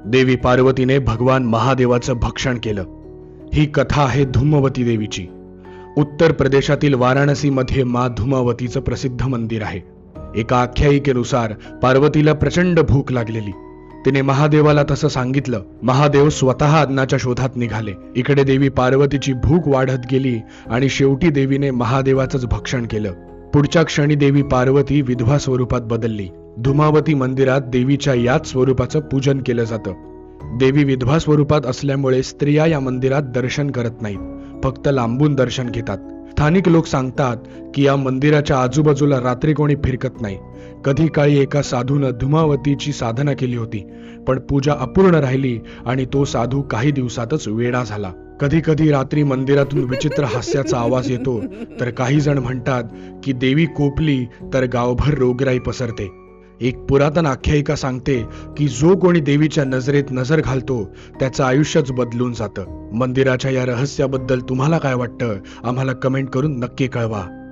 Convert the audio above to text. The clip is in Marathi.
देवी पार्वतीने भगवान महादेवाचं भक्षण केलं। ही कथा आहे धूमवती देवीची। उत्तर प्रदेशातील वाराणसीमध्ये मा धूमावतीचं प्रसिद्ध मंदिर आहे। एका आख्यायिकेनुसार पार्वतीला प्रचंड भूक लागलेली। तिने महादेवाला तसं सांगितलं। महादेव स्वतः अन्नाच्या शोधात निघाले। इकडे देवी पार्वतीची भूक वाढत गेली आणि शेवटी देवीने महादेवाचंच भक्षण केलं। पुढच्या क्षणी देवी पार्वती विधवा स्वरूपात बदलली। धूमावती मंदिरात देवीच्या याच स्वरूपाचं पूजन केलं जातं। देवी विधवा स्वरूपात असल्यामुळे स्त्रिया या मंदिरात दर्शन करत नाहीत, फक्त लांबून दर्शन घेतात। स्थानिक लोक सांगतात की या मंदिराच्या आजूबाजूला रात्री कोणी फिरकत नाही। कधी काळी एका साधूनं धूमावतीची साधना केली होती, पण पूजा अपूर्ण राहिली आणि तो साधू काही दिवसातच वेडा झाला। कधी कधी रात्री मंदिरातून विचित्र हास्याचा आवाज येतो, तर काही जण म्हणतात की देवी कोपली तर गावभर रोगराई पसरते। एक पुरातन आख्यायिका सांगते की जो कोणी देवीच्या नजरेत नजर घालतो त्याचं आयुष्यच बदलून जातं। मंदिराच्या या रहस्याबद्दल तुम्हाला काय वाटतं, आम्हाला कमेंट करून नक्की कळवा।